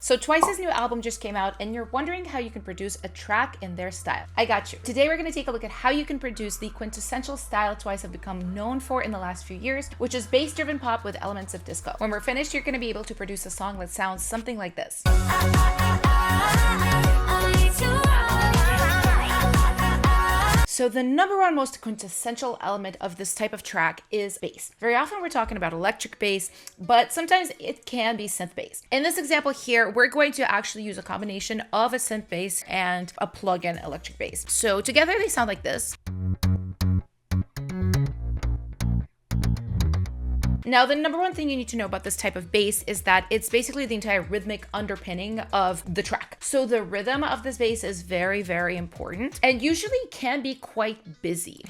So Twice's new album just came out and you're wondering how you can produce a track in their style. I got you. Today we're going to take a look at how you can produce the quintessential style Twice have become known for in the last few years, which is bass-driven pop with elements of disco. When we're finished, you're going to be able to produce a song that sounds something like this. So the number one most quintessential element of this type of track is bass. Very often we're talking about electric bass, but sometimes it can be synth bass. In this example here, we're going to actually use a combination of a synth bass and a plug-in electric bass. So together they sound like this. Now, the number one thing you need to know about this type of bass is that it's basically the entire rhythmic underpinning of the track. So the rhythm of this bass is very, very important and usually can be quite busy.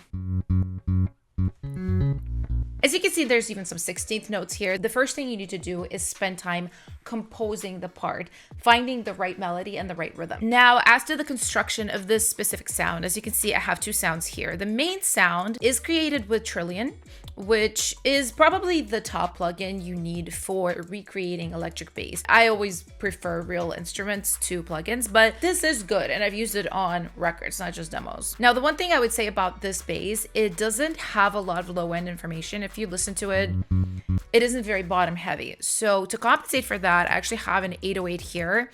As you can see, there's even some 16th notes here. The first thing you need to do is spend time composing the part, finding the right melody and the right rhythm. Now, as to the construction of this specific sound, as you can see, I have two sounds here. The main sound is created with Trillion, which is probably the top plugin you need for recreating electric bass. I always prefer real instruments to plugins, but this is good and I've used it on records, not just demos. Now, the one thing I would say about this bass, it doesn't have a lot of low-end information. If you listen to it, it isn't very bottom heavy. So to compensate for that, I actually have an 808 here,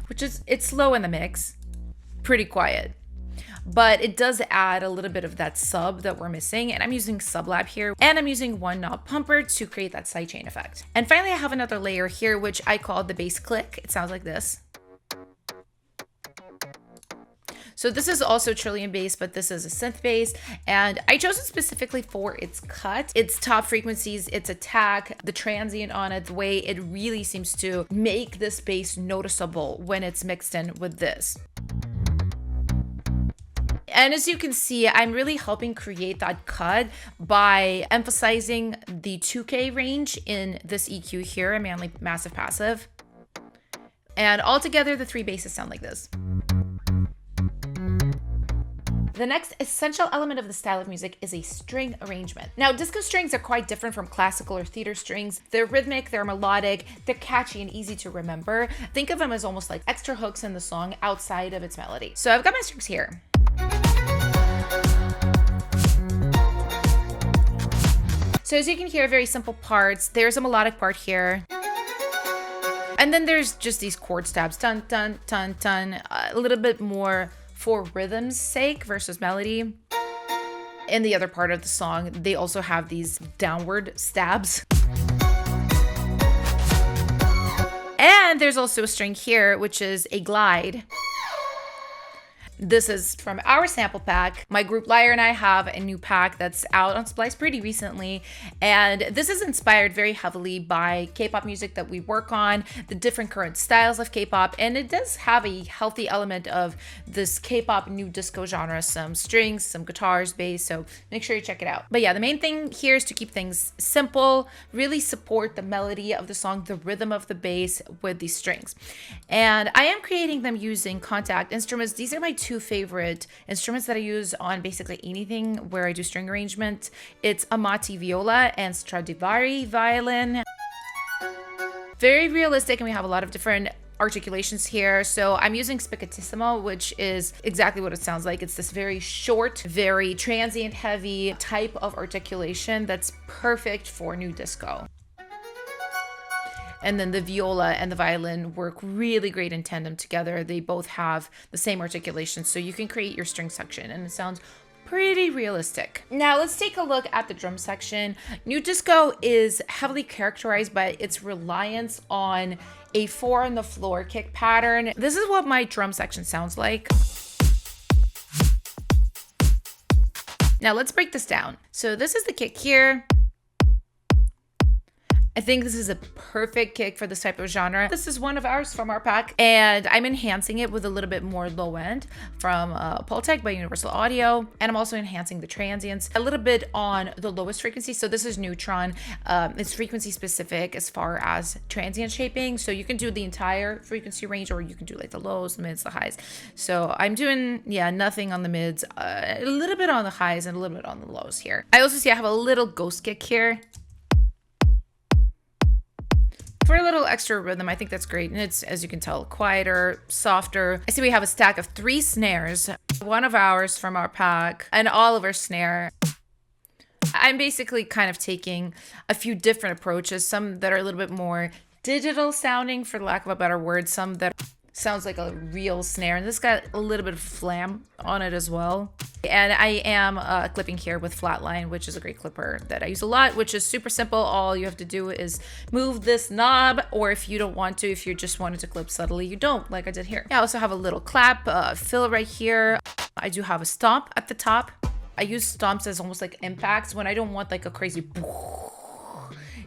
which is, it's low in the mix, pretty quiet. But it does add a little bit of that sub that we're missing. And I'm using Sublab here, and I'm using one knob pumper to create that sidechain effect. And finally, I have another layer here, which I call the bass click. It sounds like this. So this is also Trillion bass, but this is a synth bass, and I chose it specifically for its cut, its top frequencies, its attack, the transient on it, the way it really seems to make this bass noticeable when it's mixed in with this. And as you can see, I'm really helping create that cut by emphasizing the 2K range in this EQ here, mainly massive passive. And altogether, the three basses sound like this. The next essential element of the style of music is a string arrangement. Now, disco strings are quite different from classical or theater strings. They're rhythmic, they're melodic, they're catchy and easy to remember. Think of them as almost like extra hooks in the song outside of its melody. So I've got my strings here. So as you can hear, very simple parts. There's a melodic part here. And then there's just these chord stabs, dun, dun, dun, dun, a little bit more for rhythm's sake versus melody. In the other part of the song, they also have these downward stabs. And there's also a string here, which is a glide. This is from our sample pack. My group Liar and I have a new pack that's out on Splice pretty recently. And this is inspired very heavily by K-pop music that we work on, the different current styles of K-pop. And it does have a healthy element of this K-pop new disco genre, some strings, some guitars, bass. So make sure you check it out. But yeah, the main thing here is to keep things simple, really support the melody of the song, the rhythm of the bass with these strings. And I am creating them using contact instruments. These are my two favorite instruments that I use on basically anything where I do string arrangement. It's Amati viola and Stradivari violin. Very realistic, and we have a lot of different articulations here. So I'm using Spiccatissimo, which is exactly what it sounds like. It's this very short, very transient heavy type of articulation that's perfect for new disco. And then the viola and the violin work really great in tandem together. They both have the same articulation, so you can create your string section and it sounds pretty realistic. Now let's take a look at the drum section. New disco is heavily characterized by its reliance on a 4 on the floor kick pattern. This is what my drum section sounds like. Now let's break this down. So this is the kick here. I think this is a perfect kick for this type of genre. This is one of ours from our pack, and I'm enhancing it with a little bit more low end from Pultec by Universal Audio, and I'm also enhancing the transients a little bit on the lowest frequency. So this is Neutron. It's frequency specific as far as transient shaping, so you can do the entire frequency range, or you can do like the lows, the mids, the highs. So I'm doing, yeah, nothing on the mids, a little bit on the highs, and a little bit on the lows here. I also see I have a little ghost kick here. For a little extra rhythm, I think that's great. And it's, as you can tell, quieter, softer. I see we have a stack of 3 snares, one of ours from our pack, an Oliver snare. I'm basically kind of taking a few different approaches, some that are a little bit more digital sounding, for lack of a better word, some that sounds like a real snare, and this got a little bit of flam on it as well. And I am clipping here with Flatline, which is a great clipper that I use a lot, which is super simple. All you have to do is move this knob, or if you don't want to, if you just wanted to clip subtly, you don't, like I did here. I also have a little clap fill right here. I do have a stomp at the top. I use stomps as almost like impacts when I don't want like a crazy,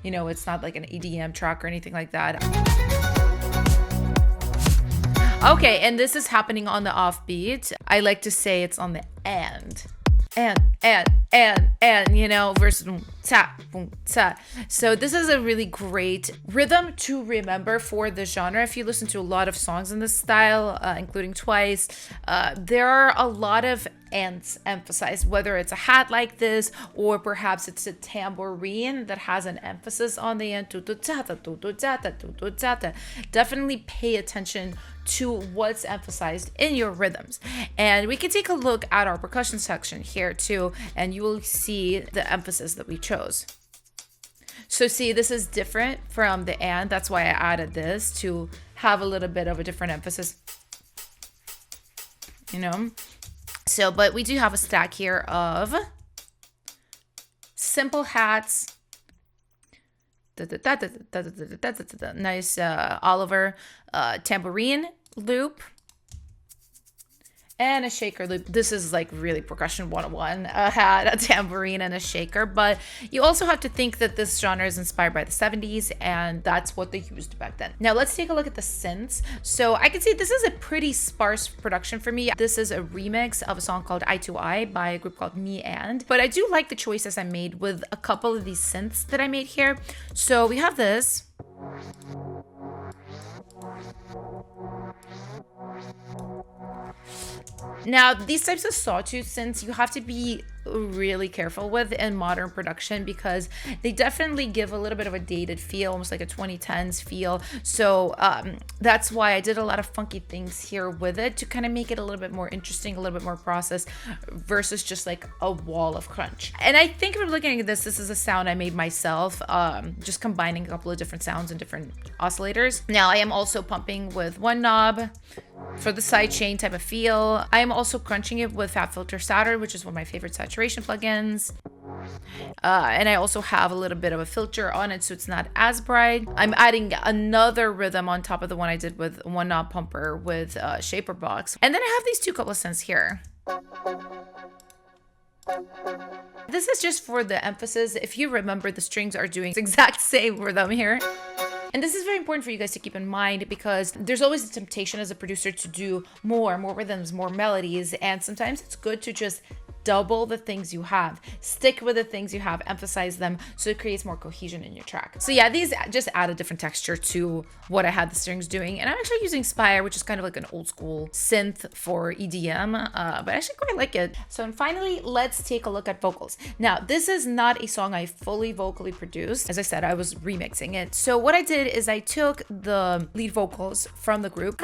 you know, it's not like an EDM track or anything like that. Okay, and this is happening on the offbeat. I like to say it's on the and, you know, versus boom, ta, boom, ta. So this is a really great rhythm to remember for the genre. If you listen to a lot of songs in this style, including Twice, there are a lot of ands emphasized, whether it's a hat like this, or perhaps it's a tambourine that has an emphasis on the end. Definitely pay attention to what's emphasized in your rhythms. And we can take a look at our percussion section here too, and you will see the emphasis that we chose. So see, this is different from the and. That's why I added this, to have a little bit of a different emphasis, you know. So, but we do have a stack here of simple hats. Nice Oliver tambourine loop. And a shaker loop. This is like really percussion 101, a hat, a tambourine, and a shaker. But you also have to think that this genre is inspired by the 70s, and that's what they used back then. Now let's take a look at the synths. So I can see this is a pretty sparse production for me. This is a remix of a song called Eye to Eye by a group called Me And. But I do like the choices I made with a couple of these synths that I made here. So we have this. Now, these types of sawtooth synths you have to be really careful with in modern production, because they definitely give a little bit of a dated feel, almost like a 2010s feel. So that's why I did a lot of funky things here with it to kind of make it a little bit more interesting, a little bit more processed, versus just like a wall of crunch. And I think if we're looking at this is a sound I made myself, just combining a couple of different sounds and different oscillators. Now I am also pumping with one knob for the sidechain type of feel. I am also crunching it with FabFilter Saturn, which is one of my favorite saturation plugins. And I also have a little bit of a filter on it, so it's not as bright. I'm adding another rhythm on top of the one I did with one knob pumper with Shaper Box. And then I have these two couple of synths here. This is just for the emphasis. If you remember, the strings are doing the exact same rhythm here. And this is very important for you guys to keep in mind, because there's always a temptation as a producer to do more rhythms, more melodies. And sometimes it's good to just double the things you have, stick with the things you have, emphasize them, so it creates more cohesion in your track. So yeah, these just add a different texture to what I had the strings doing. And I'm actually using Spire, which is kind of like an old school synth for EDM, but I actually quite like it. So and finally, let's take a look at vocals. Now, this is not a song I fully vocally produced. As I said, I was remixing it. So what I did is I took the lead vocals from the group.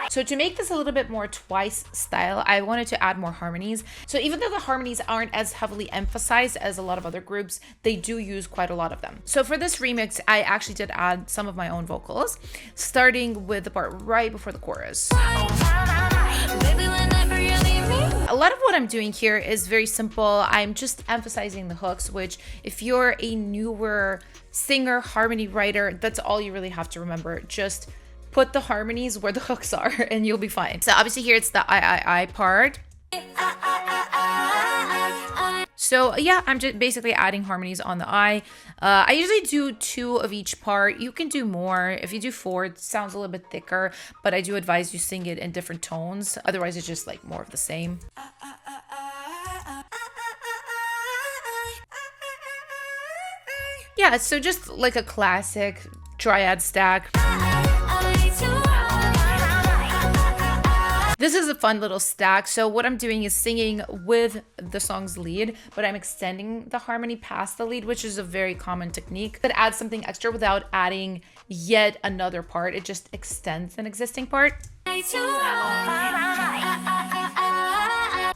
So to make this a little bit more Twice style, I wanted to add more harmonies. So even though the harmonies aren't as heavily emphasized as a lot of other groups, they do use quite a lot of them. So for this remix, I actually did add some of my own vocals, starting with the part right before the chorus. A lot of what I'm doing here is very simple. I'm just emphasizing the hooks, which if you're a newer singer, harmony writer, that's all you really have to remember. Just put the harmonies where the hooks are and you'll be fine. So obviously here it's the I part. So yeah, I'm just basically adding harmonies on the I. I usually do 2 of each part. You can do more. If you do 4, it sounds a little bit thicker, but I do advise you sing it in different tones. Otherwise it's just like more of the same. Yeah, so just like a classic triad stack. This is a fun little stack. So what I'm doing is singing with the song's lead, but I'm extending the harmony past the lead, which is a very common technique that adds something extra without adding yet another part. It just extends an existing part.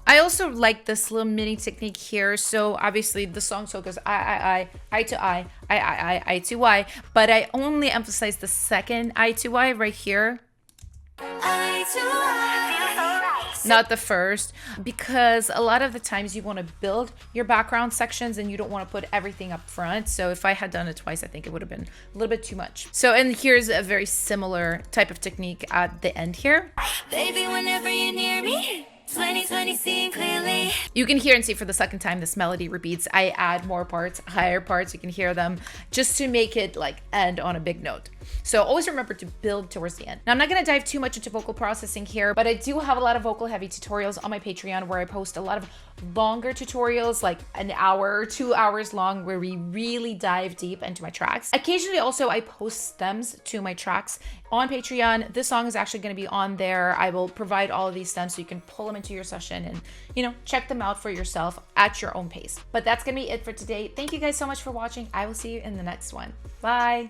I also like this little mini technique here. So obviously the song so goes I to I to Y, but I only emphasize the second I to Y right here. Not the first, because a lot of the times you want to build your background sections and you don't want to put everything up front. So if I had done it twice, I think it would have been a little bit too much. So, and here's a very similar type of technique at the end here. Baby, whenever you're near me, 2020 seeing clearly. You can hear and see for the second time this melody repeats. I add more parts, higher parts, you can hear them, just to make it like end on a big note. So always remember to build towards the end. Now I'm not going to dive too much into vocal processing here, but I do have a lot of vocal heavy tutorials on my Patreon where I post a lot of longer tutorials, like an hour or 2 hours long, where we really dive deep into my tracks. Occasionally also I post stems to my tracks on Patreon. This song is actually going to be on there. I will provide all of these stems so you can pull them into your session and, you know, check them out for yourself at your own pace. But that's going to be it for today. Thank you guys so much for watching. I will see you in the next one. Bye.